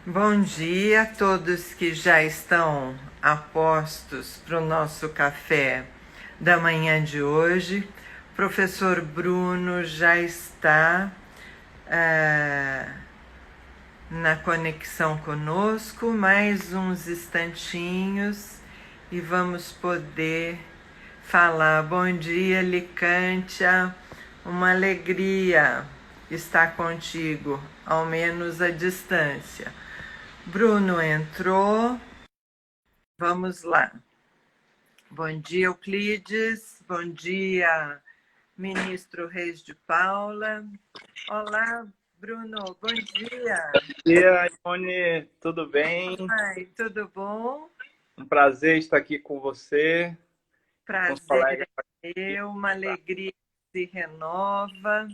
Bom dia a todos que já estão a postos para o nosso café da manhã de hoje. O professor Bruno já está na conexão conosco, mais uns instantinhos e vamos poder falar. Bom dia, Licântia, uma alegria estar contigo, ao menos à distância. Bruno entrou, vamos lá. Bom dia, Euclides. Bom dia, ministro Reis de Paula. Olá, Bruno. Bom dia. Bom dia, Ione, tudo bem? Ai, tudo bom? Um prazer estar aqui com você, com os Prazer colegas é aqui. meu, uma alegria que se renova.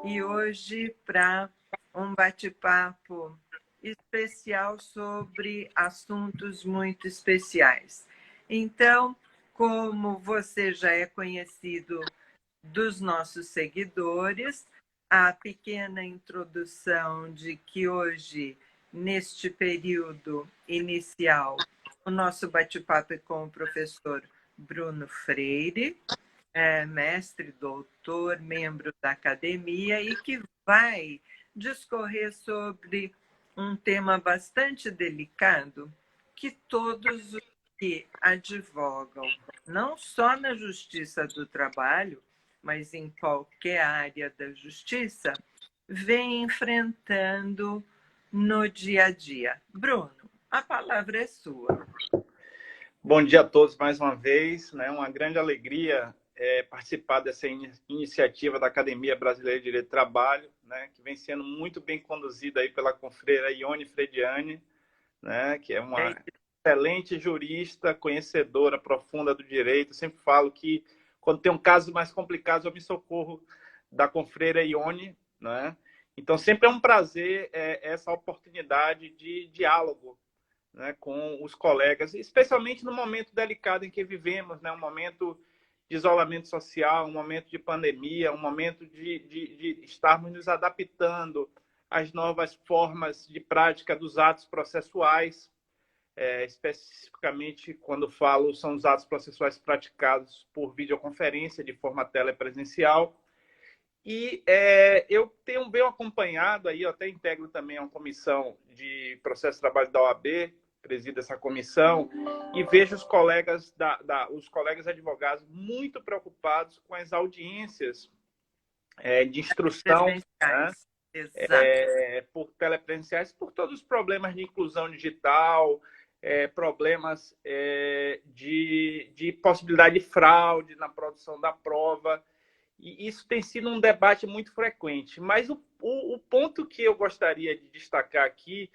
E hoje, para um bate-papo especial sobre assuntos muito especiais. Então, como você já é conhecido dos nossos seguidores, a pequena introdução de que hoje, neste período inicial, o nosso bate-papo é com o professor Bruno Freire, mestre, doutor, membro da academia e que vai discorrer sobre um tema bastante delicado que todos os que advogam, não só na justiça do trabalho, mas em qualquer área da justiça, vem enfrentando no dia a dia. Bruno, a palavra é sua. Bom dia a todos mais uma vez, né? Uma grande alegria participar dessa iniciativa da Academia Brasileira de Direito do Trabalho, né? Que vem sendo muito bem conduzida aí pela confreira Ione Frediani, né? Que é É uma excelente jurista, conhecedora profunda do direito. Eu sempre falo que quando tem um caso mais complicado eu me socorro da confreira Ione, né? Então sempre é um prazer essa oportunidade de diálogo, né, com os colegas, especialmente no momento delicado em que vivemos, né, um momento de isolamento social, um momento de pandemia, um momento de estarmos nos adaptando às novas formas de prática dos atos processuais, especificamente quando falo são os atos processuais praticados por videoconferência de forma telepresencial. E eu venho acompanhado, aí eu até integro também uma comissão de processo de trabalho da OAB, presido essa comissão, e vejo os colegas advogados muito preocupados com as audiências de instrução, né, presenciais. Exato. por telepresenciais, por todos os problemas de inclusão digital, problemas de possibilidade de fraude na produção da prova. E isso tem sido um debate muito frequente. Mas o ponto que eu gostaria de destacar aqui,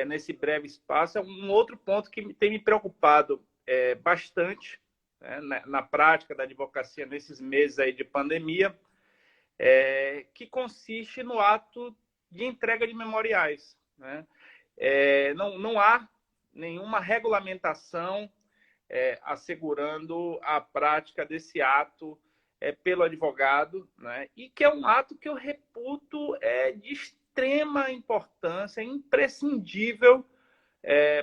nesse breve espaço, é um outro ponto que tem me preocupado bastante, né, na prática da advocacia nesses meses aí de pandemia, que consiste no ato de entrega de memoriais, né? Não há nenhuma regulamentação assegurando a prática desse ato pelo advogado, né? E que é um ato que eu reputo de extrema importância, imprescindível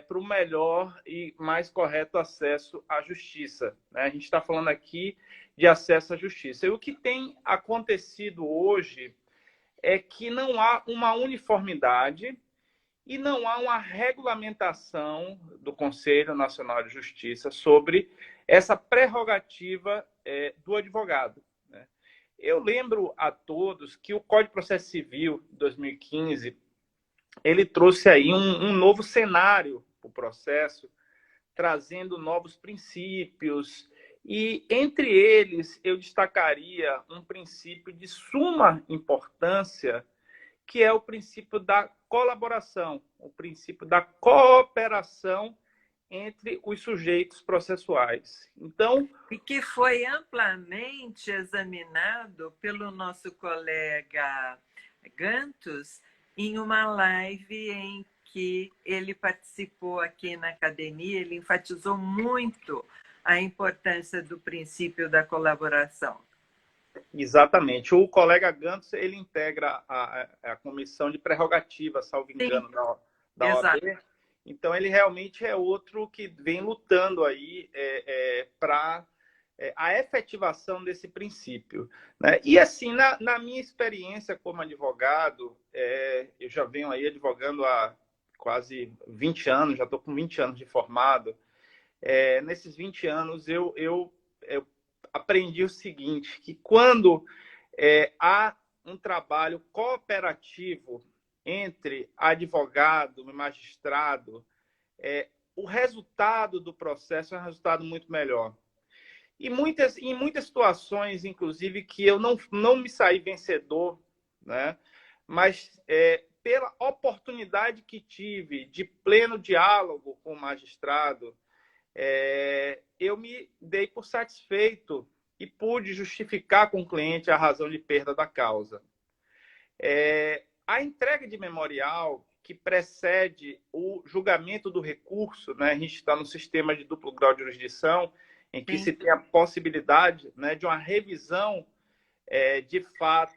para o melhor e mais correto acesso à justiça, né? A gente está falando aqui de acesso à justiça. E o que tem acontecido hoje é que não há uma uniformidade e não há uma regulamentação do Conselho Nacional de Justiça sobre essa prerrogativa do advogado, né? Eu lembro a todos que o Código de Processo Civil de 2015 ele trouxe aí um novo cenário para o processo, trazendo novos princípios, e entre eles eu destacaria um princípio de suma importância, que é o princípio da colaboração, o princípio da cooperação entre os sujeitos processuais. Então, E que foi amplamente examinado pelo nosso colega Gantos em uma live em que ele participou aqui na academia, ele enfatizou muito a importância do princípio da colaboração. exatamente, o colega Gantos, ele integra a comissão de prerrogativa, salvo Sim, engano, da Exato. OAB. Então, ele realmente é outro que vem lutando aí para a efetivação desse princípio, né? E, assim, na minha experiência como advogado, eu já venho aí advogando há quase 20 anos, já estou com 20 anos de formado. Nesses 20 anos, eu aprendi o seguinte, que quando há um trabalho cooperativo entre advogado e magistrado, o resultado do processo é um resultado muito melhor. E em muitas situações, inclusive, que eu não me saí vencedor, né? Mas pela oportunidade que tive de pleno diálogo com o magistrado, eu me dei por satisfeito e pude justificar com o cliente a razão de perda da causa. A entrega de memorial que precede o julgamento do recurso, né? A gente está no sistema de duplo grau de jurisdição, em que se tem a possibilidade, né, de uma revisão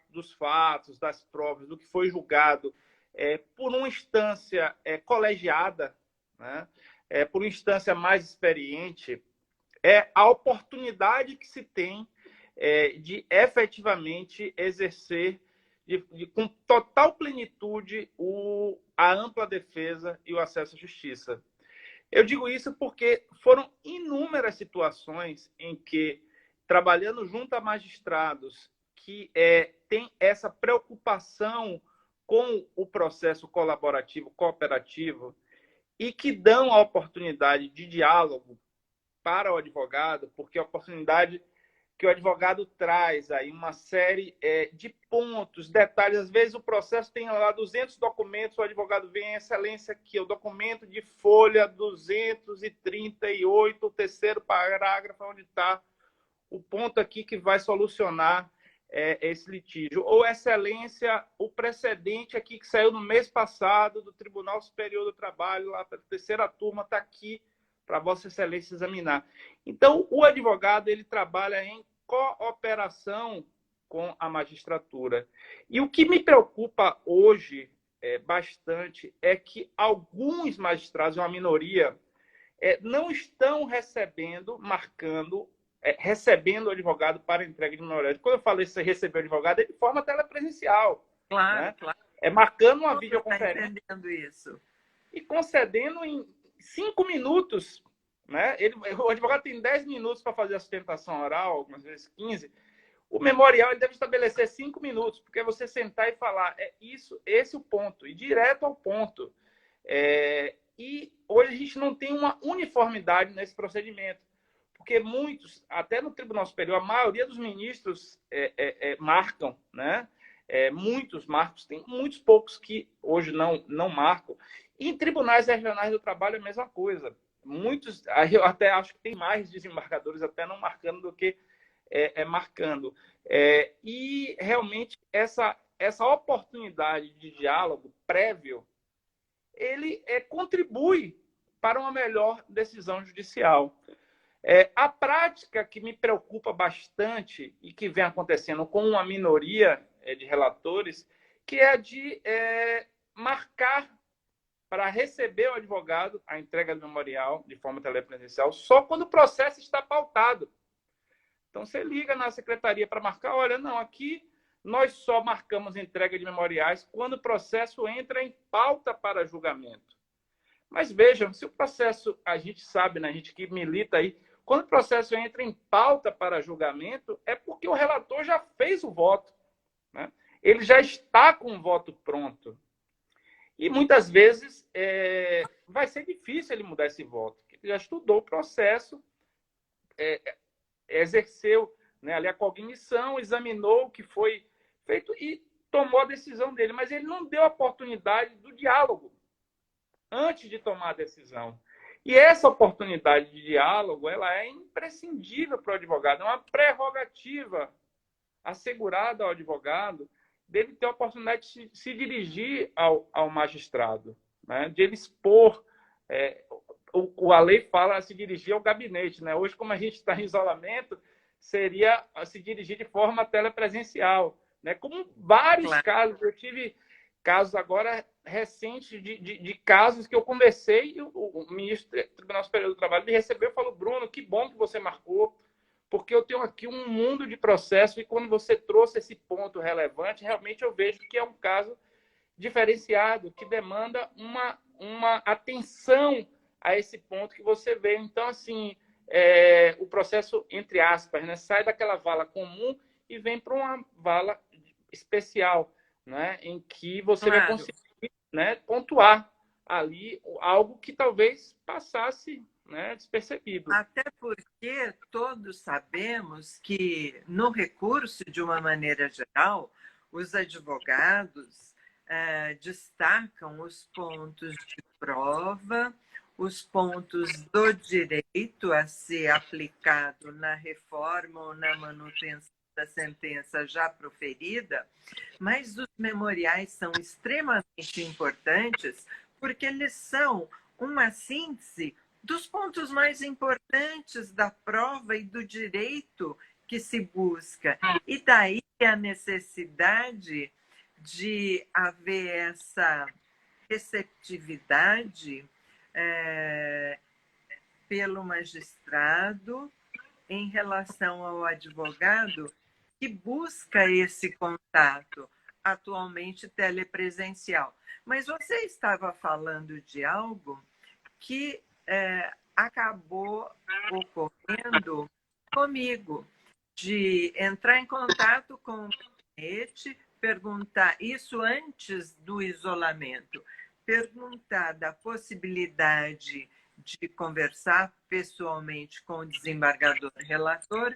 dos fatos, das provas, do que foi julgado por uma instância colegiada, né? Por uma instância mais experiente, a oportunidade que se tem de efetivamente exercer com total plenitude a ampla defesa e o acesso à justiça. Eu digo isso porque foram inúmeras situações em que, trabalhando junto a magistrados que têm essa preocupação com o processo colaborativo, cooperativo, e que dão a oportunidade de diálogo para o advogado, porque a oportunidade que o advogado traz aí uma série de pontos, detalhes. Às vezes o processo tem lá 200 documentos, o advogado vem, excelência, aqui, o documento de folha 238, o terceiro parágrafo, onde está o ponto aqui que vai solucionar esse litígio. Ou, excelência, o precedente aqui que saiu no mês passado do Tribunal Superior do Trabalho, lá para a terceira turma, está aqui para Vossa Excelência examinar. Então, o advogado ele trabalha em cooperação com a magistratura. E o que me preocupa hoje bastante é que alguns magistrados, uma minoria, não estão recebendo o advogado para entrega de memorial. Quando eu falei se receber o advogado, é de forma telepresencial. Claro, né? claro. Marcando uma Todo mundo está videoconferência entendendo isso. e concedendo em 5 minutos. Né? O advogado tem 10 minutos para fazer a sustentação oral, algumas vezes 15. O memorial ele deve estabelecer 5 minutos, porque é você sentar e falar, esse é o ponto, e direto ao ponto. E hoje a gente não tem uma uniformidade nesse procedimento, porque muitos, até no Tribunal Superior, a maioria dos ministros marcam, né? Muitos marcos, tem muitos poucos que hoje não marcam. E em tribunais regionais do trabalho é a mesma coisa. Muitos, eu até acho que tem mais desembargadores até não marcando do que marcando. E realmente essa oportunidade de diálogo prévio, ele contribui para uma melhor decisão judicial. A prática que me preocupa bastante e que vem acontecendo com uma minoria de relatores, que é de marcar para receber o advogado a entrega do memorial de forma telepresencial só quando o processo está pautado. Então, você liga na secretaria para marcar, olha, não, aqui nós só marcamos entrega de memoriais quando o processo entra em pauta para julgamento. Mas vejam, se o processo, a gente sabe, né, a gente que milita aí, quando o processo entra em pauta para julgamento, é porque o relator já fez o voto. Né? Ele já está com o voto pronto. E muitas vezes vai ser difícil ele mudar esse voto. Ele já estudou o processo, exerceu, né, ali a cognição, examinou o que foi feito e tomou a decisão dele. Mas ele não deu a oportunidade do diálogo antes de tomar a decisão. E essa oportunidade de diálogo ela é imprescindível para o advogado, é uma prerrogativa assegurada ao advogado dele ter a oportunidade de se dirigir ao magistrado, né? De ele expor. A lei fala se dirigir ao gabinete. Né? Hoje, como a gente está em isolamento, seria se dirigir de forma telepresencial. Né? Como vários casos, eu tive casos agora recentes de casos que eu conversei e o ministro do Tribunal Superior do Trabalho me recebeu e falou: Bruno, que bom que você marcou, porque eu tenho aqui um mundo de processo e quando você trouxe esse ponto relevante, realmente eu vejo que é um caso diferenciado, que demanda uma atenção a esse ponto que você vê. Então, assim, o processo, entre aspas, né, sai daquela vala comum e vem para uma vala especial, né, em que você vai conseguir, né, pontuar ali algo que talvez passasse, né, despercebido. Até porque todos sabemos que, no recurso, de uma maneira geral, os advogados destacam os pontos de prova, os pontos do direito a ser aplicado na reforma ou na manutenção da sentença já proferida, mas os memoriais são extremamente importantes porque eles são uma síntese dos pontos mais importantes da prova e do direito que se busca. E daí a necessidade de haver essa receptividade pelo magistrado em relação ao advogado que busca esse contato, atualmente telepresencial. Mas você estava falando de algo que acabou ocorrendo comigo, de entrar em contato com o gabinete, perguntar, isso antes do isolamento, perguntar da possibilidade de conversar pessoalmente com o desembargador relator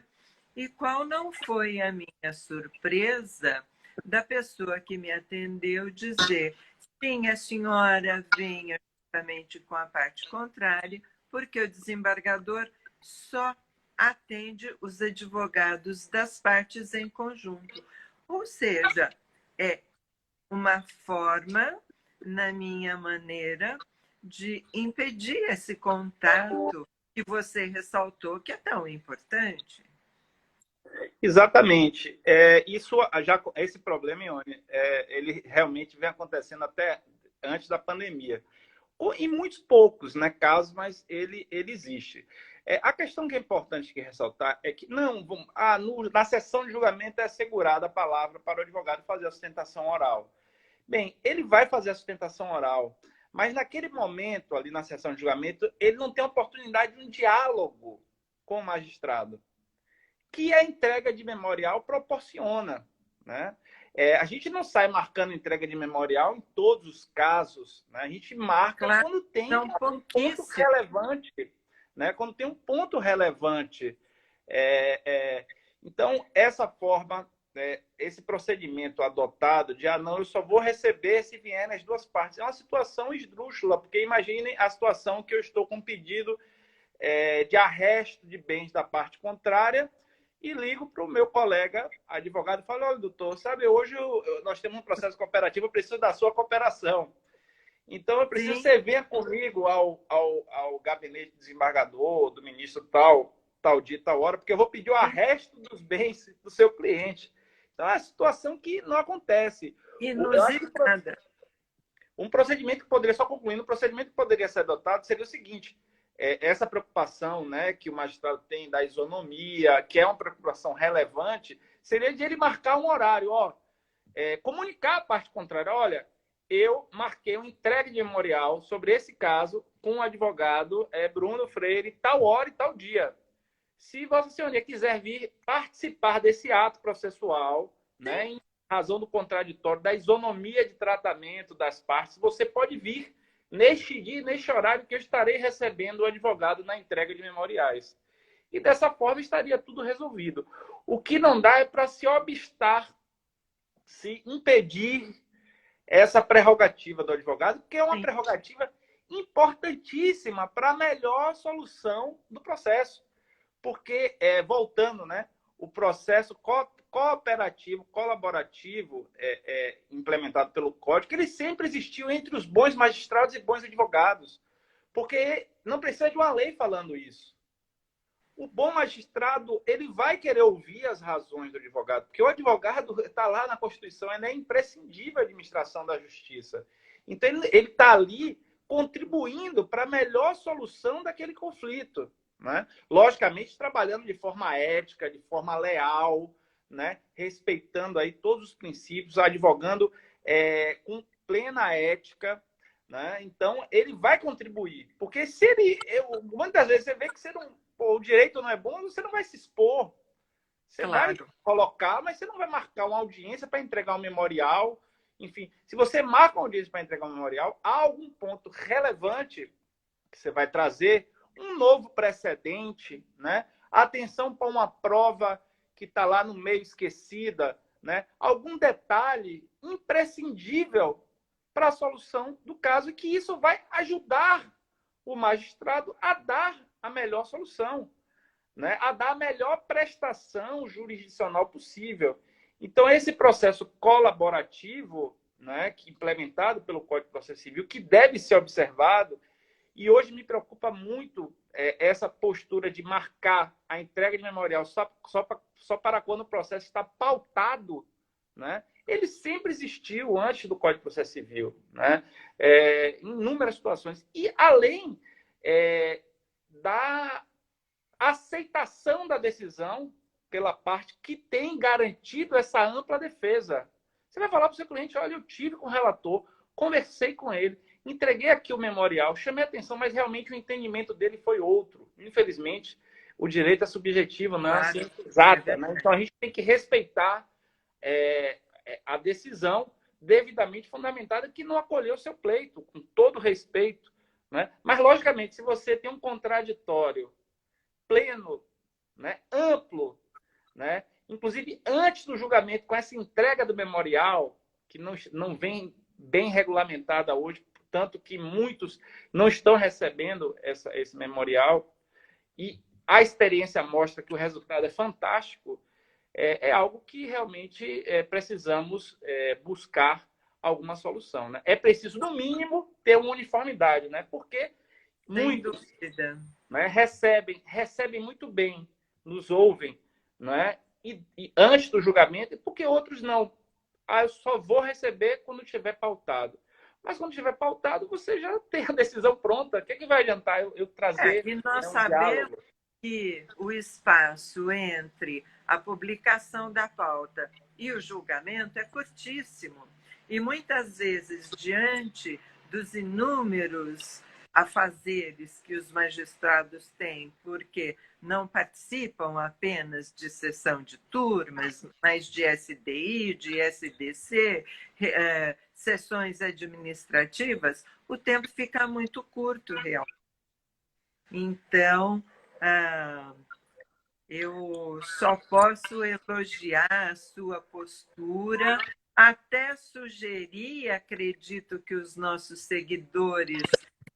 e qual não foi a minha surpresa da pessoa que me atendeu dizer: sim, a senhora venha justamente com a parte contrária, porque o desembargador só atende os advogados das partes em conjunto. Ou seja, é uma forma, na minha maneira, de impedir esse contato que você ressaltou, que é tão importante. Exatamente. Esse problema, Ione, ele realmente vem acontecendo até antes da pandemia. Em muitos poucos, né, casos, mas ele existe. A questão que é importante que ressaltar é que na sessão de julgamento é assegurada a palavra para o advogado fazer a sustentação oral. Bem, ele vai fazer a sustentação oral, mas naquele momento, ali na sessão de julgamento, ele não tem a oportunidade de um diálogo com o magistrado, que a entrega de memorial proporciona, né? A gente não sai marcando entrega de memorial em todos os casos, né? A gente marca quando tem um ponto relevante, né? Quando tem um ponto relevante. Então, essa forma, esse procedimento adotado de, não, eu só vou receber se vier nas duas partes, é uma situação esdrúxula, porque imaginem a situação que eu estou com um pedido de arresto de bens da parte contrária, e ligo para o meu colega advogado e falo: olha, doutor, sabe, hoje nós temos um processo cooperativo, eu preciso da sua cooperação. Então, eu preciso que você venha comigo ao gabinete do desembargador, do ministro tal dia, tal hora, porque eu vou pedir o arresto dos bens do seu cliente. Então, é uma situação que não acontece. Inusitada. Um procedimento que poderia, só concluindo, um procedimento que poderia ser adotado seria o seguinte: essa preocupação, né, que o magistrado tem da isonomia, que é uma preocupação relevante, seria de ele marcar um horário, comunicar a parte contrária: olha, eu marquei uma entrega de memorial sobre esse caso com o advogado Bruno Freire, tal hora e tal dia. Se Vossa Senhoria quiser vir participar desse ato processual, né, em razão do contraditório, da isonomia de tratamento das partes, você pode vir neste dia, neste horário, que eu estarei recebendo o advogado na entrega de memoriais. E dessa forma estaria tudo resolvido. O que não dá é para se obstar, se impedir essa prerrogativa do advogado, porque é uma prerrogativa importantíssima para a melhor solução do processo. Porque, voltando, né, o processo cooperativo, colaborativo, implementado pelo Código, ele sempre existiu entre os bons magistrados e bons advogados. Porque não precisa de uma lei falando isso. o bom magistrado, ele vai querer ouvir as razões do advogado, porque o advogado está lá na Constituição, ele é imprescindível à administração da justiça. Então, ele está ali contribuindo para a melhor solução daquele conflito, né? Logicamente, trabalhando de forma ética, de forma leal, né? Respeitando aí todos os princípios, advogando com plena ética, né? Então, ele vai contribuir. Porque se ele... muitas vezes você vê que o direito não é bom, você não vai se expor. Você vai colocar, mas você não vai marcar uma audiência para entregar um memorial. Enfim, se você marca uma audiência para entregar um memorial, há algum ponto relevante que você vai trazer, um novo precedente, né? Atenção para uma prova que está lá no meio esquecida, né? Algum detalhe imprescindível para a solução do caso, e que isso vai ajudar o magistrado a dar a melhor solução, né? A dar a melhor prestação jurisdicional possível. Então, esse processo colaborativo, né, que implementado pelo Código de Processo Civil, que deve ser observado, e hoje me preocupa muito essa postura de marcar a entrega de memorial só para quando o processo está pautado, né? Ele sempre existiu antes do Código de Processo Civil, né? Em inúmeras situações. E além da aceitação da decisão pela parte que tem garantido essa ampla defesa. Você vai falar para o seu cliente, olha, eu tive com o relator, conversei com ele, entreguei aqui o memorial, chamei a atenção, mas realmente o entendimento dele foi outro. Infelizmente, o direito é subjetivo, não é uma ciência exata, né? Então, a gente tem que respeitar a decisão devidamente fundamentada que não acolheu o seu pleito, com todo respeito, né? Mas, logicamente, se você tem um contraditório pleno, né, amplo, né, inclusive antes do julgamento, com essa entrega do memorial, que não vem bem regulamentada hoje, tanto que muitos não estão recebendo esse memorial, e a experiência mostra que o resultado é fantástico, é algo que realmente precisamos buscar alguma solução, né? É preciso, no mínimo, ter uma uniformidade, né? Porque muitos, né, recebem muito bem, nos ouvem, né? E antes do julgamento, porque outros não. Eu só vou receber quando estiver pautado. Mas quando estiver pautado, você já tem a decisão pronta. O que vai adiantar eu trazer e nós um sabemos diálogo? Que o espaço entre a publicação da pauta e o julgamento é curtíssimo. E muitas vezes, diante dos inúmeros afazeres que os magistrados têm, porque não participam apenas de sessão de turmas, mas de SDI, de SDC, sessões administrativas, o tempo fica muito curto, realmente. Então, eu só posso elogiar a sua postura, até sugerir, acredito que os nossos seguidores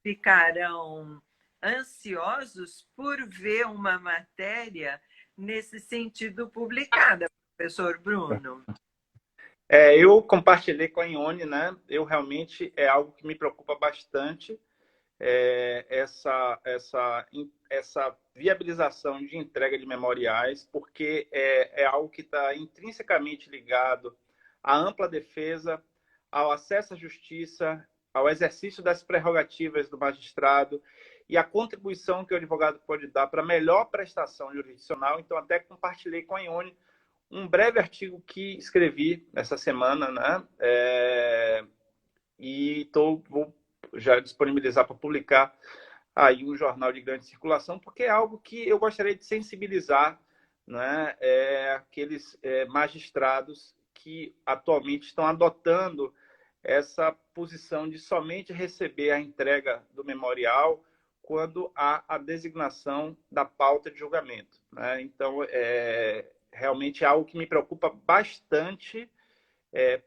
ficarão ansiosos por ver uma matéria nesse sentido publicada, professor Bruno. Eu compartilhei com a Ione, né? Eu realmente é algo que me preocupa bastante, essa viabilização de entrega de memoriais, porque é algo que está intrinsecamente ligado à ampla defesa, ao acesso à justiça, ao exercício das prerrogativas do magistrado e a contribuição que o advogado pode dar para a melhor prestação jurisdicional. Então, até compartilhei com a Ione um breve artigo que escrevi essa semana, né? E vou já disponibilizar para publicar aí um jornal de grande circulação, porque é algo que eu gostaria de sensibilizar, né, aqueles magistrados que atualmente estão adotando essa posição de somente receber a entrega do memorial quando há a designação da pauta de julgamento, né? Então, realmente é algo que me preocupa bastante,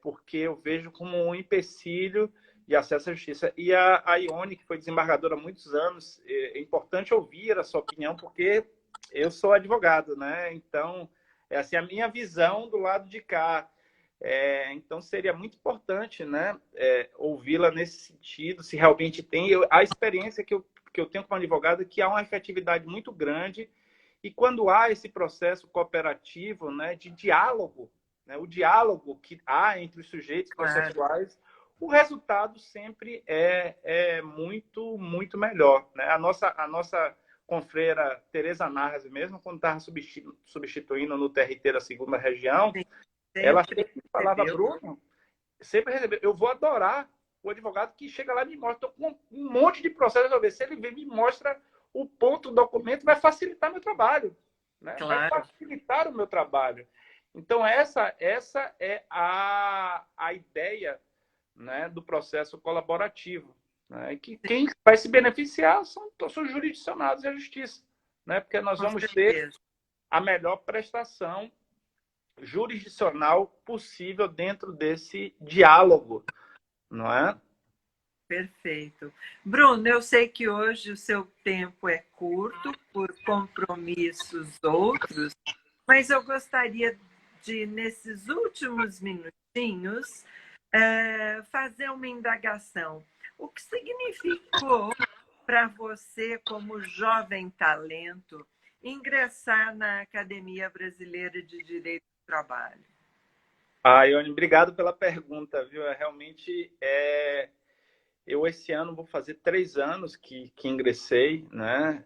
porque eu vejo como um empecilho de acesso à justiça. E a Ione, que foi desembargadora há muitos anos, é importante ouvir a sua opinião, porque eu sou advogado, né? Então, é assim, a minha visão do lado de cá. Então, seria muito importante, né, ouvi-la nesse sentido, se realmente tem. A experiência que eu tenho como advogado é que há uma efetividade muito grande E quando há esse processo cooperativo, né, de diálogo, né, o diálogo que há entre os sujeitos processuais, o resultado sempre é muito, muito melhor. Né? A nossa confreira Tereza Narras, mesmo quando estava substituindo no TRT da segunda região, Sim, ela sempre sempre falava, recebeu. Bruno, sempre recebeu, eu vou adorar o advogado que chega lá e me mostra, estou com um monte de processo a resolver. Se ele vem e me mostra o ponto do documento, vai facilitar meu trabalho. Né? Vai Claro, facilitar o meu trabalho. Então, essa é a ideia, né, do processo colaborativo. Né? E que quem vai se beneficiar são os jurisdicionados e a justiça. Né? Porque nós com vamos ter certeza. a melhor prestação jurisdicional possível dentro desse diálogo, não é? Perfeito. Bruno, eu sei que hoje o seu tempo é curto por compromissos outros, mas eu gostaria de, nesses últimos minutinhos, fazer uma indagação. O que significou para você, como jovem talento, ingressar na Academia Brasileira de Direito do Trabalho? Ione, obrigado pela pergunta, viu? Realmente, eu esse ano vou fazer 3 anos que ingressei, né?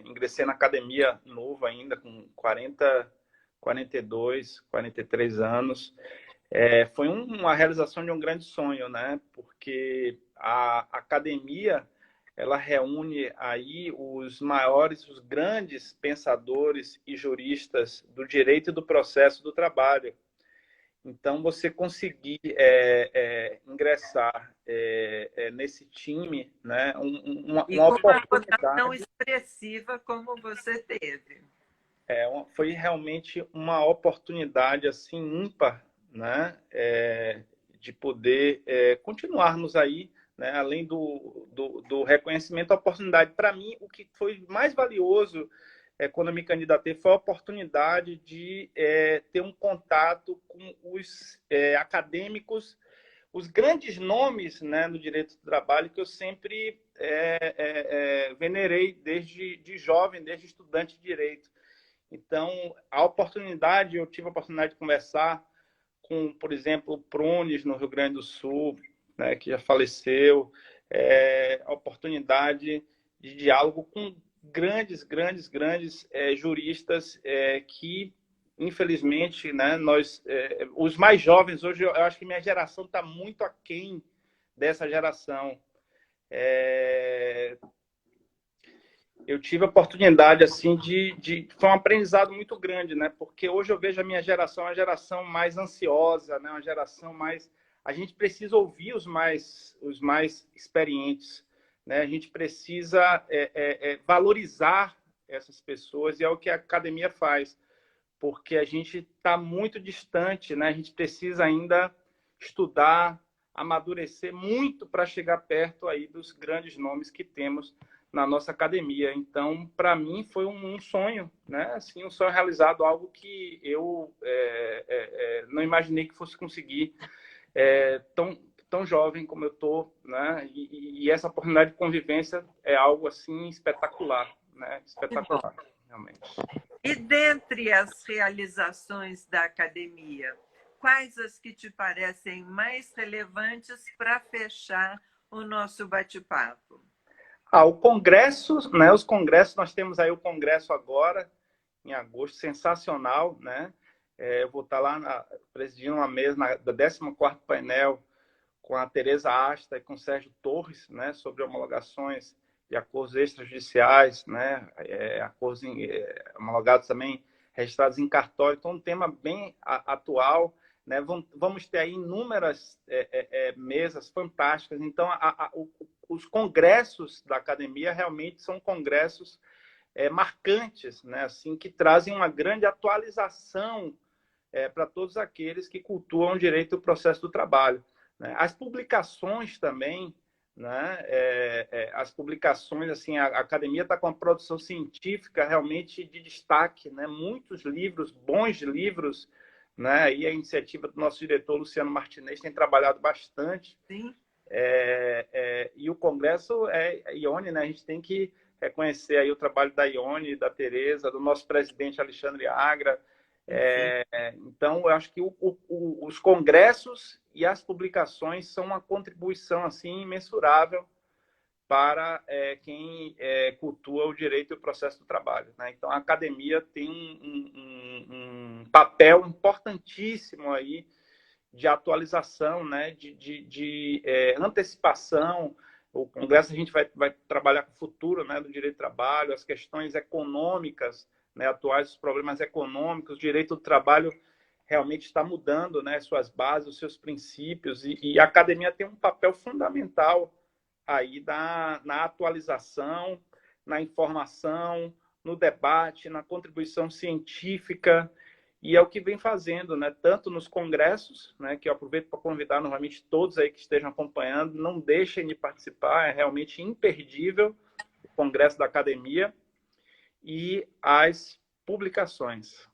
Ingressei na academia novo ainda, com 42, 43 anos. Foi uma realização de um grande sonho, né? Porque a academia, ela reúne aí os maiores, os grandes pensadores e juristas do direito e do processo do trabalho. Então, você conseguir ingressar nesse time, né, E uma com uma votação oportunidade, expressiva como você teve. foi realmente uma oportunidade assim ímpar, né, de poder continuarmos aí, né, além do reconhecimento, a oportunidade. Para mim, o que foi mais valioso quando eu me candidatei, foi a oportunidade de ter um contato com os acadêmicos, os grandes nomes, né, no direito do trabalho, que eu sempre venerei desde de jovem, desde estudante de direito. Então, eu tive a oportunidade de conversar com, por exemplo, o Prunes, no Rio Grande do Sul, né, que já faleceu, a oportunidade de diálogo com grandes juristas que, infelizmente, né, os mais jovens, hoje eu acho que minha geração está muito aquém dessa geração. Eu tive a oportunidade assim foi um aprendizado muito grande, né? Porque hoje eu vejo a minha geração uma geração mais ansiosa, né? Uma geração mais, a gente precisa ouvir os mais experientes, né? A gente precisa valorizar essas pessoas, e é o que a academia faz, porque a gente está muito distante, né? A gente precisa ainda estudar, amadurecer muito para chegar perto aí dos grandes nomes que temos na nossa academia. Então, para mim, foi um sonho, né? Assim, um sonho realizado, algo que eu não imaginei que fosse conseguir tão jovem como eu tô, né? E essa oportunidade de convivência é algo assim espetacular, né? Que bom. Espetacular, realmente. E dentre as realizações da academia, quais as que te parecem mais relevantes para fechar o nosso bate-papo? O congresso, né? Os congressos, nós temos aí o congresso agora, em agosto, sensacional, né? Eu vou estar lá presidindo uma mesa da 14º painel com a Tereza Asta e com o Sérgio Torres, né? Sobre homologações de acordos extrajudiciais, né? Acordos homologados também, registrados em cartório. Então, um tema bem atual, né? Vamos ter aí inúmeras mesas fantásticas. Então, os congressos da academia realmente são congressos marcantes, né? Assim, que trazem uma grande atualização para todos aqueles que cultuam o direito do processo do trabalho. Né? As publicações também, né? As publicações, assim, a academia está com uma produção científica realmente de destaque, né? Muitos livros, bons livros, né? E a iniciativa do nosso diretor, Luciano Martinez, tem trabalhado bastante. Sim. E o Congresso é Ione, né? A gente tem que reconhecer aí o trabalho da Ione, da Tereza, do nosso presidente Alexandre Agra. Então, eu acho que os congressos e as publicações são uma contribuição assim imensurável para quem cultua o direito e o processo do trabalho, né? Então, a academia tem um papel importantíssimo aí de atualização, né? de antecipação. O Congresso a gente vai trabalhar com o futuro, né, do direito do trabalho, as questões econômicas, né, atuais, os problemas econômicos, o direito do trabalho realmente está mudando, né, suas bases, os seus princípios, e a academia tem um papel fundamental aí na atualização, na informação, no debate, na contribuição científica, e é o que vem fazendo, né? Tanto nos congressos, né? Que eu aproveito para convidar novamente todos aí que estejam acompanhando, não deixem de participar, é realmente imperdível o Congresso da Academia e as publicações.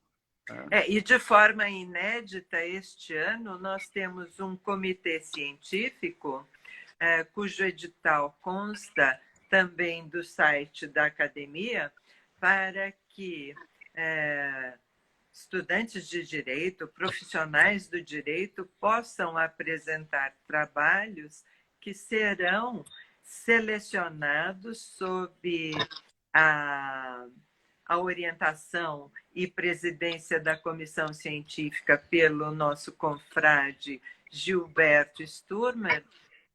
E de forma inédita, este ano, nós temos um comitê científico cujo edital consta também do site da academia, para que estudantes de direito, profissionais do direito, possam apresentar trabalhos que serão selecionados sob a orientação e presidência da comissão científica pelo nosso confrade Gilberto Sturmer,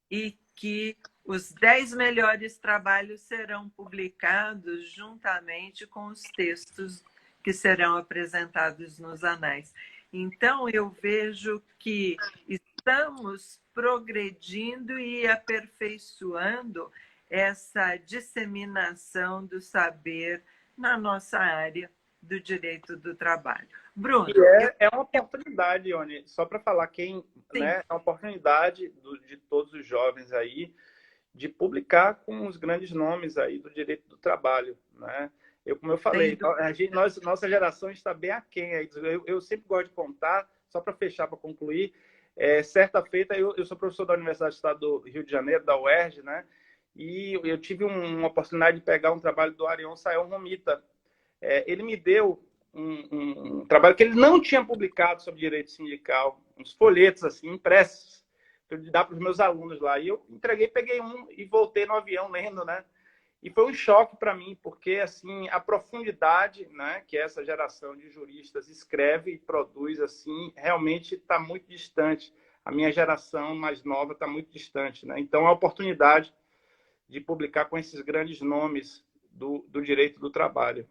e que os 10 melhores trabalhos serão publicados juntamente com os textos que serão apresentados nos anais. Então, eu vejo que estamos progredindo e aperfeiçoando essa disseminação do saber na nossa área do direito do trabalho. Bruno. É uma oportunidade, Ione, só para falar né, é uma oportunidade de todos os jovens aí de publicar com os grandes nomes aí do direito do trabalho, né? Como eu falei, nossa geração está bem aquém. Eu sempre gosto de contar, só para fechar, para concluir, certa feita, eu sou professor da Universidade do Estado do Rio de Janeiro, da UERJ, né? E eu tive uma oportunidade de pegar um trabalho do Arion Sayão Romita. Ele me deu um trabalho que ele não tinha publicado sobre direito sindical, uns folhetos assim, impressos, para eu dar para os meus alunos lá. E eu entreguei, peguei um e voltei no avião lendo, né? E foi um choque para mim, porque assim, a profundidade, né, que essa geração de juristas escreve e produz, assim, realmente está muito distante. A minha geração mais nova está muito distante, né? Então, a oportunidade de publicar com esses grandes nomes do direito do trabalho.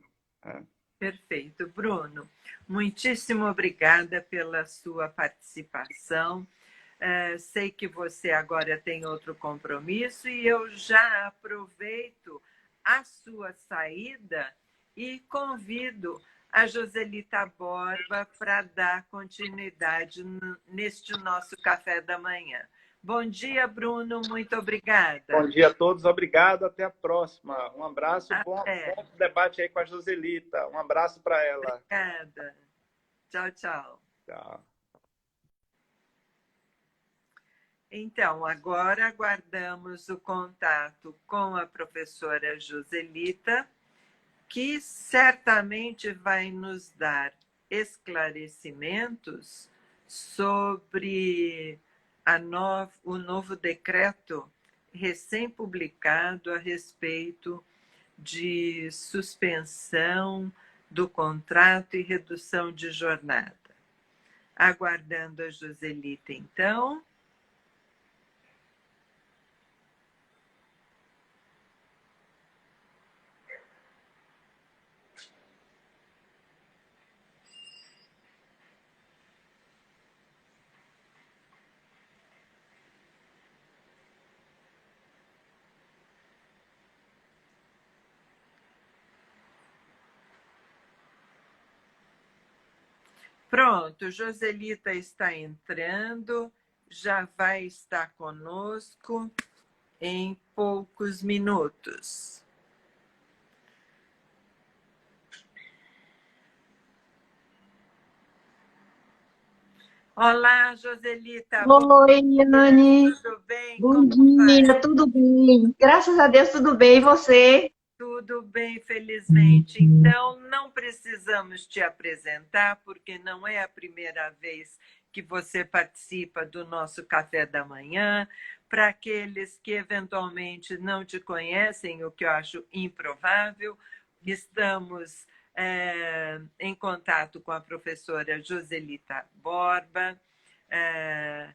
Perfeito, Bruno. Muitíssimo obrigada pela sua participação. Sei que você agora tem outro compromisso e eu já aproveito a sua saída e convido a Joselita Borba para dar continuidade neste nosso café da manhã. Bom dia, Bruno. Muito obrigada. Bom dia a todos. Obrigado. Até a próxima. Um abraço. Bom debate aí com a Joselita. Um abraço para ela. Obrigada. Tchau, tchau. Tchau. Então, agora aguardamos o contato com a professora Joselita, que certamente vai nos dar esclarecimentos sobre o novo decreto recém-publicado a respeito de suspensão do contrato e redução de jornada. Aguardando a Joselita, então. Pronto, Joselita está entrando, já vai estar conosco em poucos minutos. Olá, Joselita. Oi, Yane. Tudo bem? Bom Como vai? dia, tudo bem? Graças a Deus, tudo bem. E você? Tudo bem, felizmente. Então, não precisamos te apresentar, porque não é a primeira vez que você participa do nosso café da manhã. Para aqueles que eventualmente não te conhecem, o que eu acho improvável, estamos em contato com a professora Joselita Borba, eh,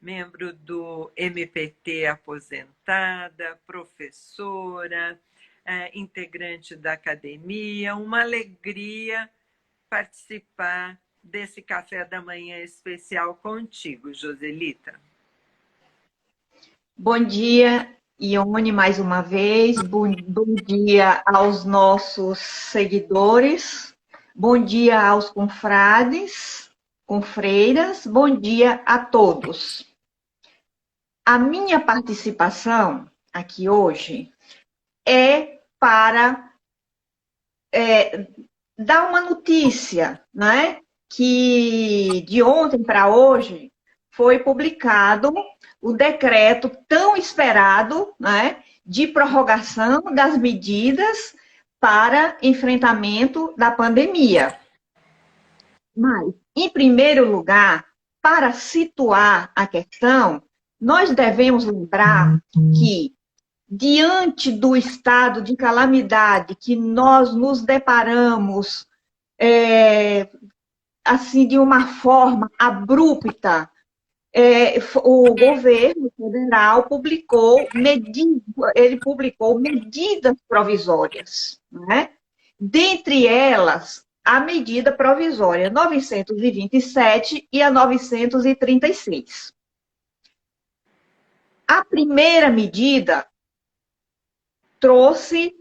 membro do MPT aposentada, professora, integrante da academia. Uma alegria participar desse café da manhã especial contigo, Joselita. Bom dia, Ione, mais uma vez. Bom dia aos nossos seguidores. Bom dia aos confrades, confreiras. Bom dia a todos. A minha participação aqui hoje é para dar uma notícia, né? Que de ontem para hoje foi publicado o decreto tão esperado, né, de prorrogação das medidas para enfrentamento da pandemia. Mas, em primeiro lugar, para situar a questão, nós devemos lembrar que, diante do estado de calamidade que nós nos deparamos, assim, de uma forma abrupta, o governo federal publicou medidas provisórias, né? Dentre elas, a medida provisória 927 e a 936. A primeira medida trouxe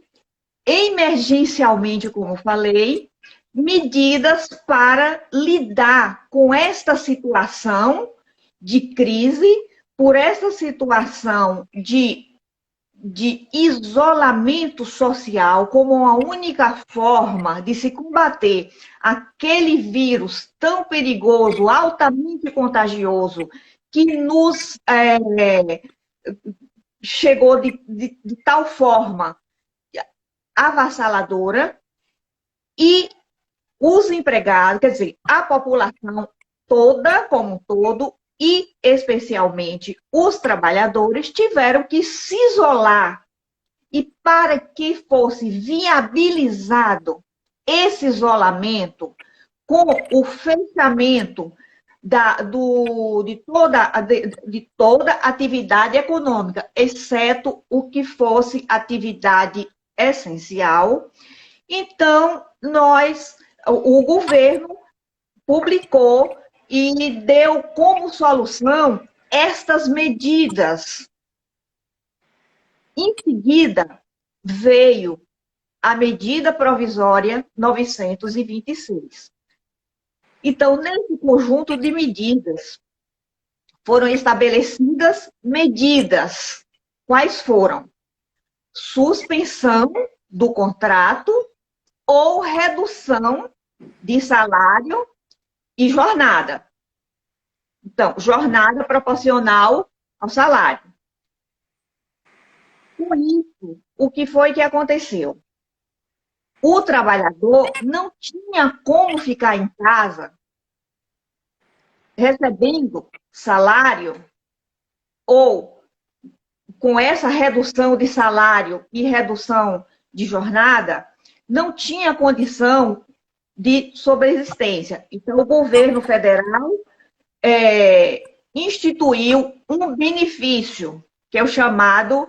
emergencialmente, como falei, medidas para lidar com esta situação de crise, por essa situação de isolamento social como a única forma de se combater aquele vírus tão perigoso, altamente contagioso, que nos chegou de tal forma avassaladora, e os empregados, quer dizer, a população toda, como um todo, e especialmente os trabalhadores, tiveram que se isolar. E para que fosse viabilizado esse isolamento, com o fechamento de toda atividade econômica, exceto o que fosse atividade essencial, então o governo publicou e deu como solução estas medidas. Em seguida, veio a medida provisória 926. Então, nesse conjunto de medidas, foram estabelecidas medidas. Quais foram? Suspensão do contrato ou redução de salário e jornada. Então, jornada proporcional ao salário. Com isso, o que foi que aconteceu? O trabalhador não tinha como ficar em casa recebendo salário ou com essa redução de salário e redução de jornada, não tinha condição de sobreexistência. Então, o governo federal instituiu um benefício, que é o chamado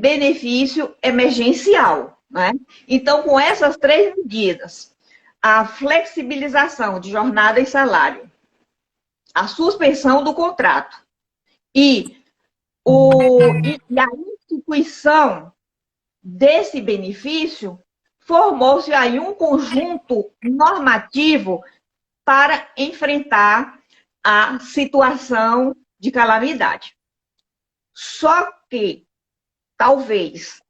benefício emergencial, né? Então, com essas três medidas, a flexibilização de jornada e salário, a suspensão do contrato e a instituição desse benefício, formou-se aí um conjunto normativo para enfrentar a situação de calamidade. Só que, talvez,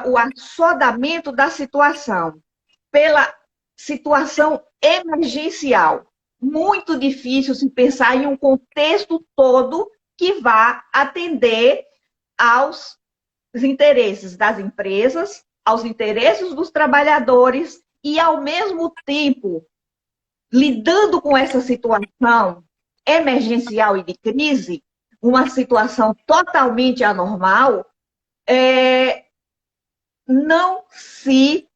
o assodamento da situação, pela situação emergencial, muito difícil se pensar em um contexto todo que vá atender aos interesses das empresas, aos interesses dos trabalhadores e, ao mesmo tempo, lidando com essa situação emergencial e de crise, uma situação totalmente anormal, não se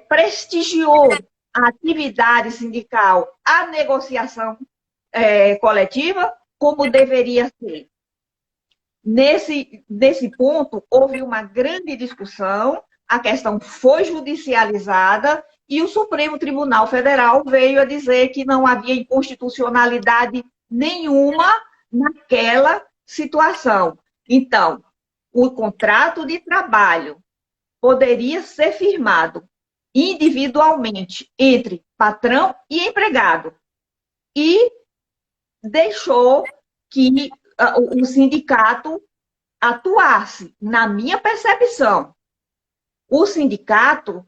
prestigiou a atividade sindical, a negociação coletiva, como deveria ser. Nesse ponto, houve uma grande discussão, a questão foi judicializada e o Supremo Tribunal Federal veio a dizer que não havia inconstitucionalidade nenhuma naquela situação. Então, o contrato de trabalho poderia ser firmado individualmente entre patrão e empregado e deixou que o sindicato atuasse. Na minha percepção, o sindicato,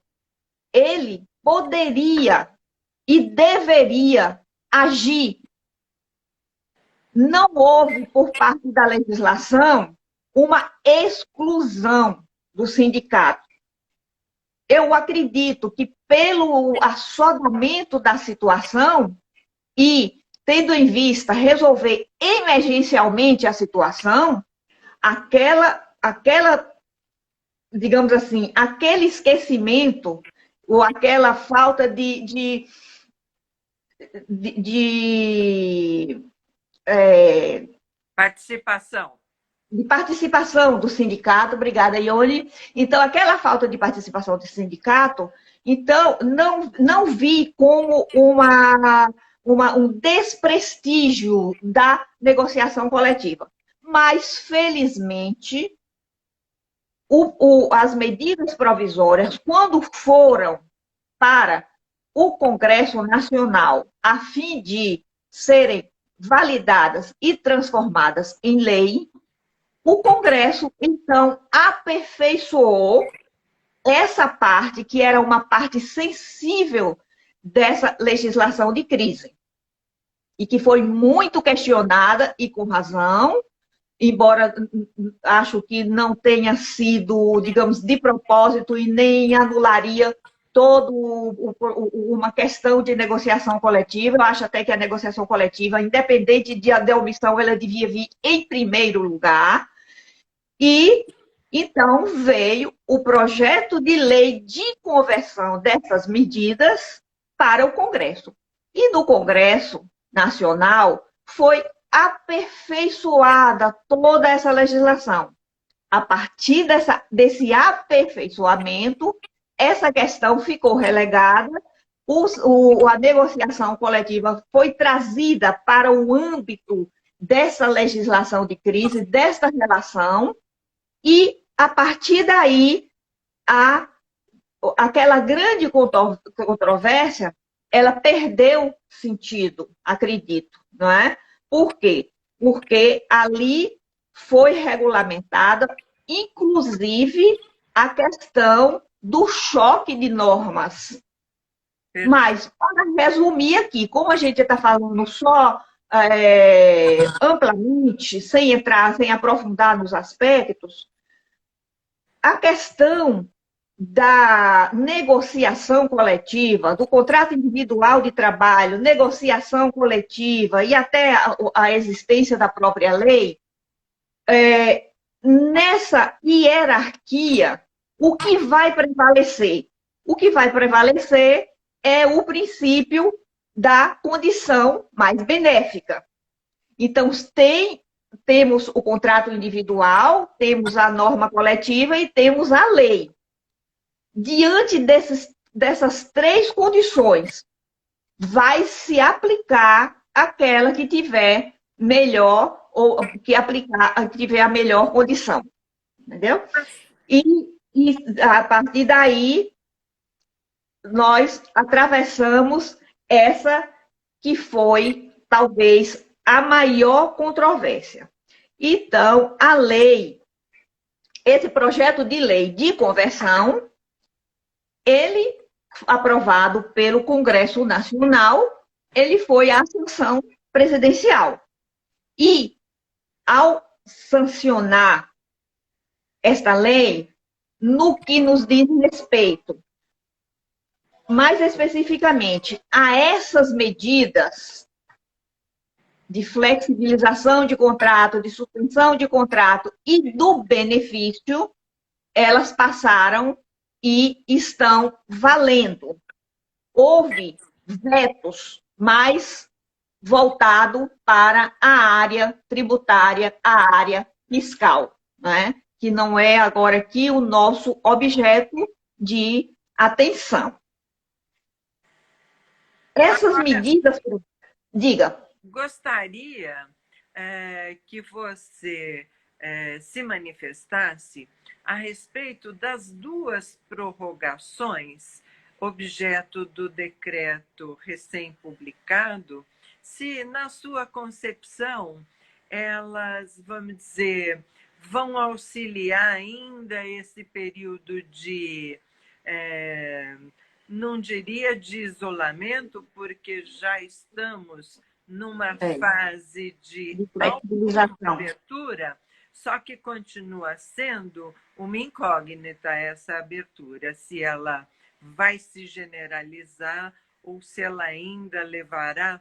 ele poderia e deveria agir. Não houve, por parte da legislação, uma exclusão do sindicato. Eu acredito que, pelo assodamento da situação e tendo em vista resolver emergencialmente a situação, digamos assim, aquele esquecimento ou aquela falta de participação. De participação do sindicato, obrigada, Ione. Então, aquela falta de participação do sindicato, então, não vi como um desprestígio da negociação coletiva. Mas, felizmente, as medidas provisórias, quando foram para o Congresso Nacional, a fim de serem validadas e transformadas em lei, o Congresso, então, aperfeiçoou essa parte, que era uma parte sensível dessa legislação de crise, e que foi muito questionada, e com razão, embora acho que não tenha sido, digamos, de propósito e nem anularia toda uma questão de negociação coletiva. Eu acho até que a negociação coletiva, independente de omissão, ela devia vir em primeiro lugar. E, então, veio o projeto de lei de conversão dessas medidas para o Congresso. E no Congresso Nacional foi aperfeiçoada toda essa legislação. A partir desse aperfeiçoamento, essa questão ficou relegada, a negociação coletiva foi trazida para o âmbito dessa legislação de crise, dessa relação, e, a partir daí, aquela grande controvérsia, ela perdeu sentido, acredito, não é? Por quê? Porque ali foi regulamentada, inclusive, a questão do choque de normas. Mas, para resumir aqui, como a gente está falando só amplamente, sem aprofundar nos aspectos, a questão da negociação coletiva, do contrato individual de trabalho, negociação coletiva e até a existência da própria lei, nessa hierarquia, o que vai prevalecer? O que vai prevalecer é o princípio da condição mais benéfica. Então, temos o contrato individual, temos a norma coletiva e temos a lei. Diante dessas três condições, vai se aplicar aquela que tiver melhor, ou que tiver a melhor condição. Entendeu? E a partir daí, nós atravessamos essa que foi, talvez, a maior controvérsia. Então, a lei, esse projeto de lei de conversão, ele, aprovado pelo Congresso Nacional, ele foi a sanção presidencial. E, ao sancionar esta lei, no que nos diz respeito, mais especificamente, a essas medidas de flexibilização de contrato, de suspensão de contrato e do benefício, elas passaram e estão valendo. Houve vetos mais voltado para a área tributária, a área fiscal, né? Que não é agora aqui o nosso objeto de atenção. Essas medidas, diga. Gostaria que você se manifestasse a respeito das duas prorrogações, objeto do decreto recém-publicado, se, na sua concepção, elas, vamos dizer, vão auxiliar ainda esse período de, não diria de isolamento, porque já estamos numa fase de abertura, só que continua sendo uma incógnita essa abertura, se ela vai se generalizar ou se ela ainda levará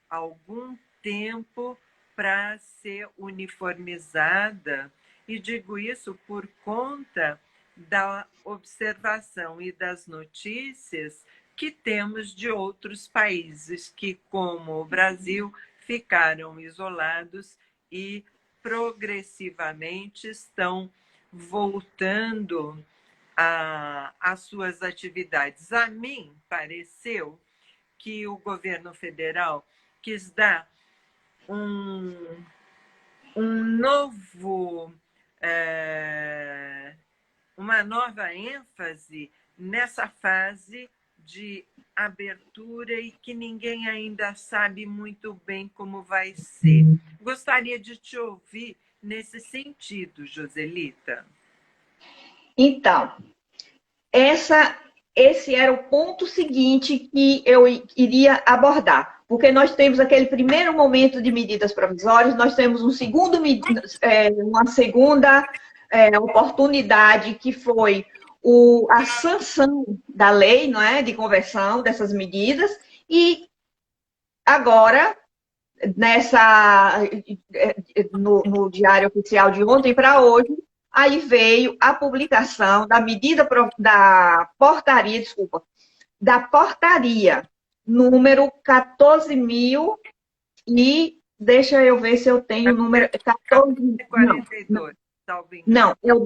algum tempo para ser uniformizada. E digo isso por conta da observação e das notícias que temos de outros países que, como o Brasil, ficaram isolados e progressivamente estão voltando às suas atividades. A mim pareceu que o governo federal quis dar uma nova ênfase nessa fase de abertura e que ninguém ainda sabe muito bem como vai ser. Gostaria de te ouvir nesse sentido, Joselita. Então, esse era o ponto seguinte que eu iria abordar, porque nós temos aquele primeiro momento de medidas provisórias, nós temos uma segunda oportunidade, que foi a sanção da lei, não é, de conversão dessas medidas, e agora, no Diário Oficial de ontem para hoje, aí veio a publicação da portaria número 14.000 e deixa eu ver se eu tenho o número 14.042. Não, é o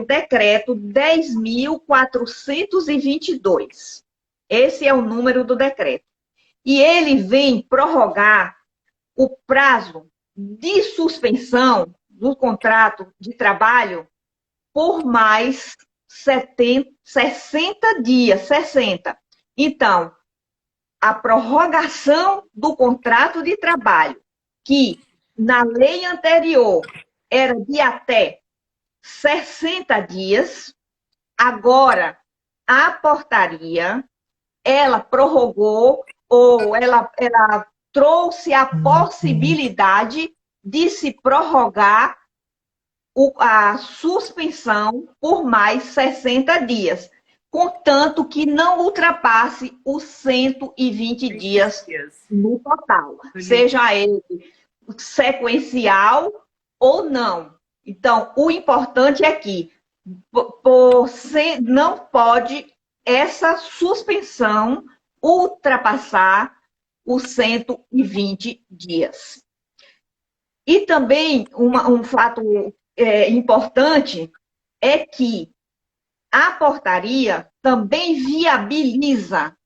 decreto 10.422. Esse é o número do decreto. E ele vem prorrogar o prazo de suspensão do contrato de trabalho por mais 60 dias, 60. Então, a prorrogação do contrato de trabalho, que na lei anterior era de até 60 dias, agora a portaria, ela prorrogou, ou ela trouxe a possibilidade de se prorrogar a suspensão por mais 60 dias, contanto que não ultrapasse os 120 dias no total, seja ele sequencial ou não. Então, o importante é que não pode essa suspensão ultrapassar os 120 dias. E também um fato importante é que a portaria também viabiliza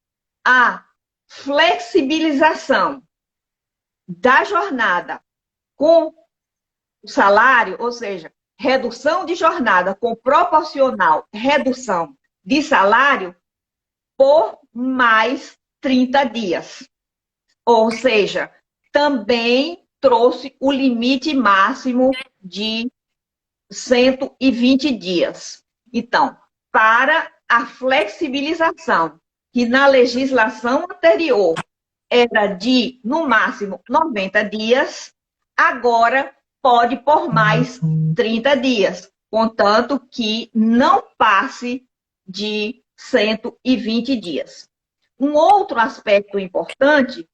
a flexibilização da jornada com o salário, ou seja, redução de jornada com proporcional redução de salário por mais 30 dias. Ou seja, também trouxe o limite máximo de 120 dias. Então, para a flexibilização, que na legislação anterior era de, no máximo, 90 dias, agora pode por mais 30 dias, contanto que não passe de 120 dias. Um outro aspecto importante,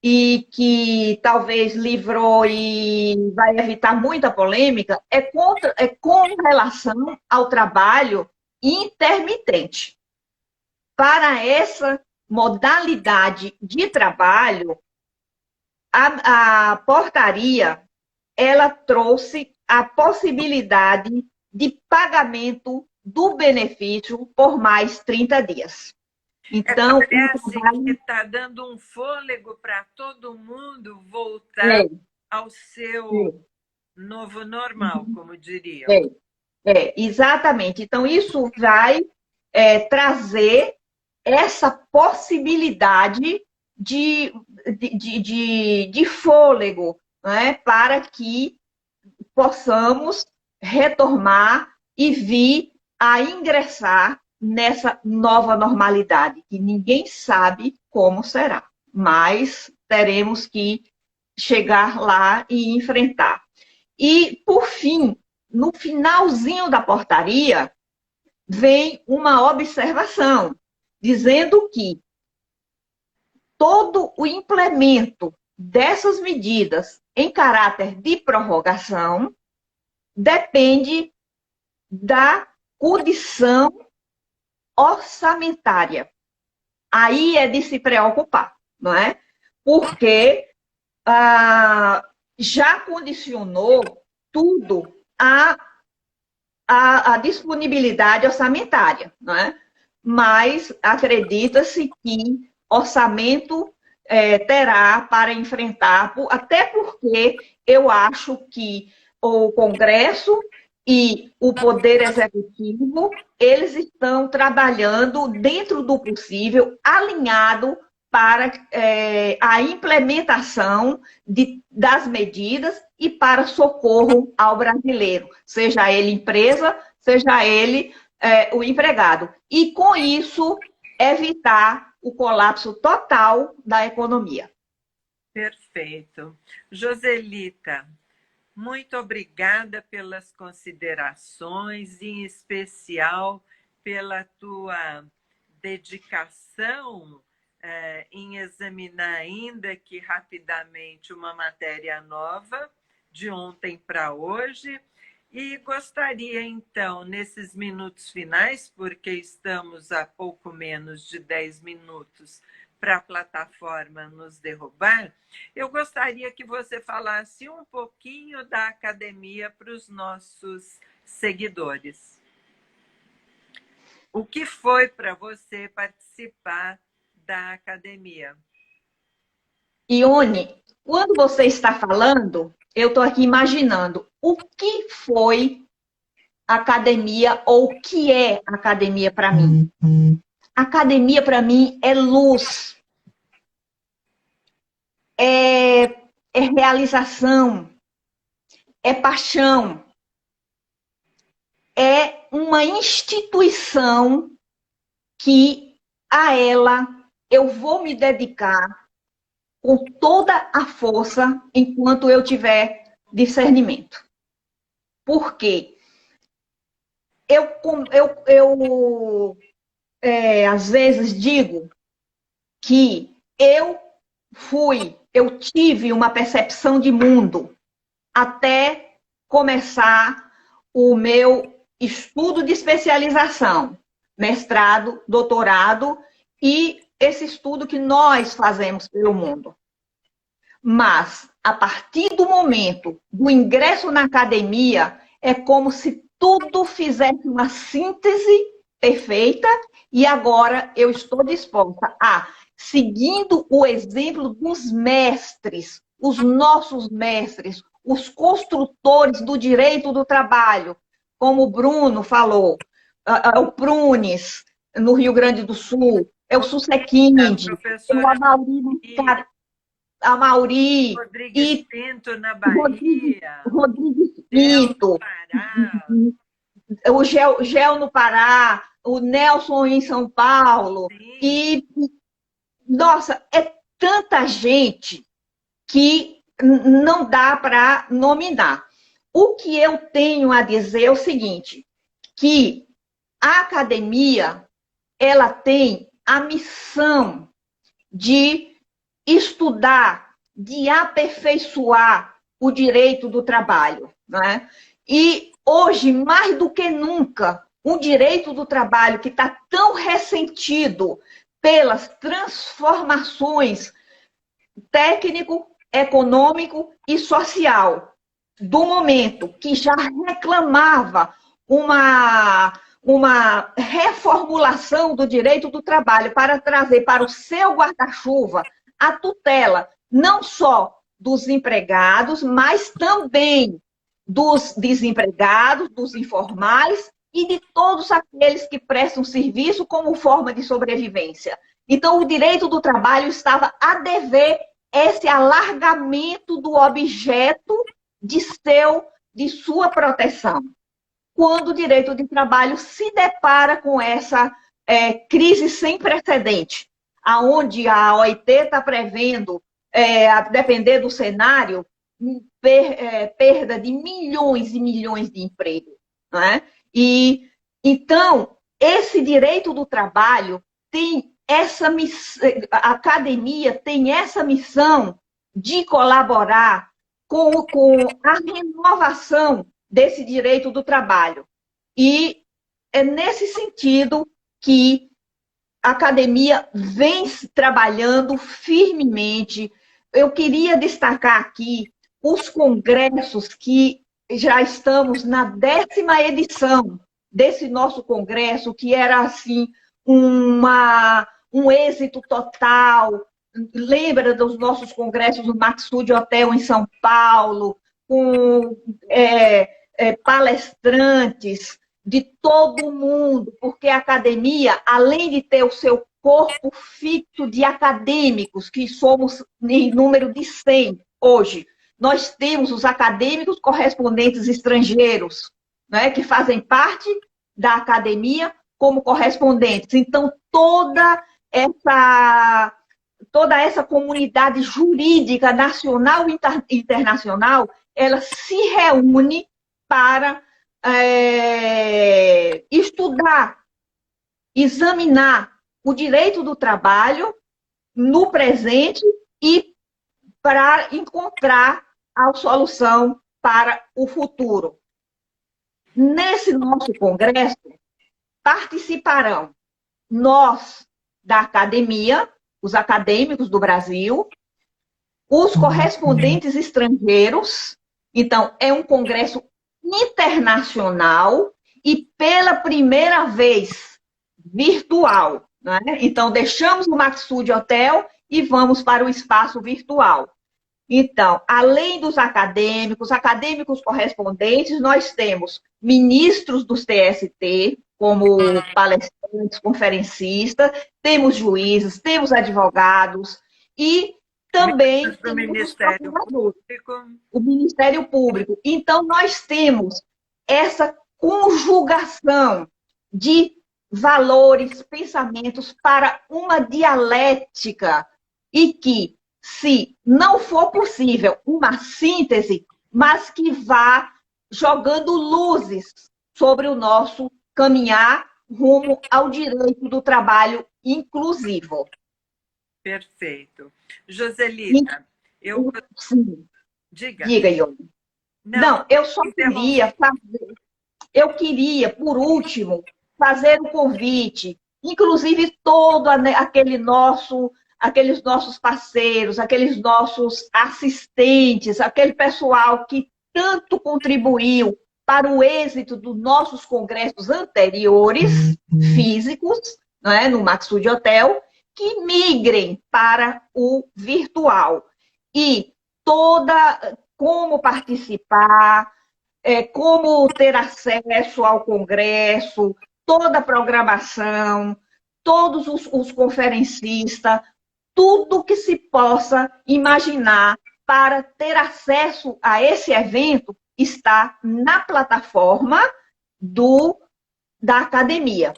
e que talvez livrou e vai evitar muita polêmica, é com relação ao trabalho intermitente. Para essa modalidade de trabalho, a portaria ela trouxe a possibilidade de pagamento do benefício por mais 30 dias. Então, parece que está dando um fôlego para todo mundo voltar ao seu novo normal, como diriam. Exatamente. Então, isso vai trazer essa possibilidade de fôlego, né, para que possamos retomar e vir a ingressar nessa nova normalidade, que ninguém sabe como será, mas teremos que chegar lá e enfrentar. E, por fim, no finalzinho da portaria, vem uma observação, dizendo que todo o implemento dessas medidas em caráter de prorrogação depende da condição orçamentária. Aí é de se preocupar, não é? Porque já condicionou tudo a disponibilidade orçamentária, não é? Mas acredita-se que orçamento terá para enfrentar, até porque eu acho que o Congresso e o Poder Executivo, eles estão trabalhando dentro do possível, alinhado para a implementação das medidas e para socorro ao brasileiro, seja ele empresa, seja ele o empregado. E, com isso, evitar o colapso total da economia. Perfeito. Joselita, muito obrigada pelas considerações, em especial pela tua dedicação em examinar ainda que rapidamente uma matéria nova, de ontem para hoje. E gostaria, então, nesses minutos finais, porque estamos a pouco menos de 10 minutos para a plataforma nos derrubar, eu gostaria que você falasse um pouquinho da academia para os nossos seguidores. O que foi para você participar da academia? Ione, quando você está falando, eu estou aqui imaginando o que foi academia ou o que é academia para mim. Academia para mim é luz, é realização, é paixão, é uma instituição que a ela eu vou me dedicar com toda a força enquanto eu tiver discernimento. Por quê? Eu às vezes digo que eu tive uma percepção de mundo até começar o meu estudo de especialização, mestrado, doutorado e esse estudo que nós fazemos pelo mundo. Mas, a partir do momento do ingresso na academia, é como se tudo fizesse uma síntese perfeita e agora eu estou disposta a, seguindo o exemplo dos mestres, os nossos mestres, os construtores do direito do trabalho, como o Bruno falou, o Prunes, no Rio Grande do Sul, é o Susequinde, o Amauri, Rodrigues Pinto na Bahia, Rodrigues Pinto, o Gel no Pará, o Nelson em São Paulo. Sim. E, nossa, é tanta gente que não dá para nominar. O que eu tenho a dizer é o seguinte, que a academia, ela tem a missão de estudar, de aperfeiçoar o direito do trabalho, né? E hoje, mais do que nunca, o direito do trabalho que está tão ressentido pelas transformações técnico, econômico e social do momento, que já reclamava uma reformulação do direito do trabalho para trazer para o seu guarda-chuva a tutela não só dos empregados, mas também dos desempregados, dos informais e de todos aqueles que prestam serviço como forma de sobrevivência. Então, o direito do trabalho estava a dever esse alargamento do objeto de sua proteção. Quando o direito de trabalho se depara com essa crise sem precedente, aonde a OIT está prevendo, a depender do cenário, perda de milhões e milhões de empregos, né? E então esse direito do trabalho tem essa missão, a academia tem essa missão de colaborar com a renovação desse direito do trabalho. E é nesse sentido que a academia vem trabalhando firmemente. Eu queria destacar aqui os congressos que já estamos na 10ª edição desse nosso congresso, que era assim um êxito total. Lembra dos nossos congressos no Maxud Hotel em São Paulo, com palestrantes de todo mundo, porque a academia, além de ter o seu corpo fixo de acadêmicos, que somos em número de 100 hoje, nós temos os acadêmicos correspondentes estrangeiros, né, que fazem parte da academia como correspondentes. Então, toda essa comunidade jurídica nacional e internacional, ela se reúne para estudar, examinar o direito do trabalho no presente e para encontrar a solução para o futuro. Nesse nosso congresso, participarão nós da academia, os acadêmicos do Brasil, os correspondentes estrangeiros. Então, é um congresso internacional e pela primeira vez virtual, né? Então, deixamos o Maxud Hotel e vamos para o espaço virtual. Então, além dos acadêmicos correspondentes, nós temos ministros dos TST, como palestrantes, conferencistas, temos juízes, temos advogados e também o Ministério Público. O Ministério Público. Então, nós temos essa conjugação de valores, pensamentos para uma dialética e que, se não for possível uma síntese, mas que vá jogando luzes sobre o nosso caminhar rumo ao direito do trabalho inclusivo. Perfeito. Joselita, eu... Sim. Diga. Diga, Ione. Não, eu só queria fazer... Eu queria, por último, fazer um convite, inclusive todo aqueles nossos parceiros, aqueles nossos assistentes, aquele pessoal que tanto contribuiu para o êxito dos nossos congressos anteriores, físicos, né, no Maxud Hotel, que migrem para o virtual. E como participar, como ter acesso ao congresso, toda a programação, todos os conferencistas, tudo que se possa imaginar para ter acesso a esse evento está na plataforma da academia,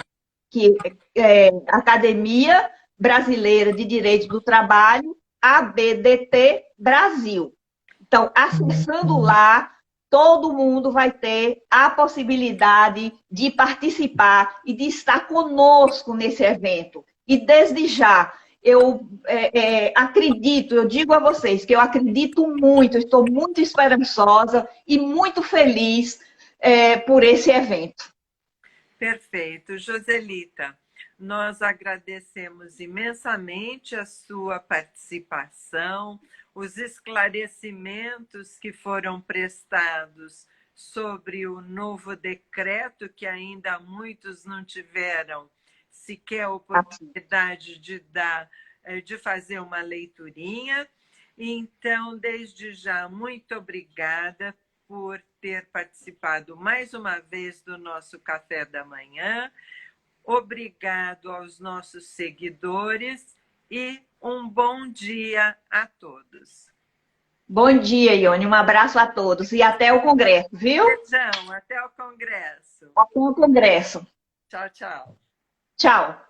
que é a Academia Brasileira de Direito do Trabalho, ABDT Brasil. Então, acessando lá, todo mundo vai ter a possibilidade de participar e de estar conosco nesse evento. E desde já, eu acredito, eu digo a vocês que eu acredito muito, estou muito esperançosa e muito feliz por esse evento. Perfeito. Joselita, nós agradecemos imensamente a sua participação, os esclarecimentos que foram prestados sobre o novo decreto, que ainda muitos não tiveram sequer a oportunidade de fazer uma leiturinha. Então, desde já, muito obrigada por ter participado mais uma vez do nosso Café da Manhã. Obrigado aos nossos seguidores e um bom dia a todos. Bom dia, Ione. Um abraço a todos e até o Congresso, viu? Beijão, até o Congresso. Até o Congresso. Tchau, tchau. Tchau.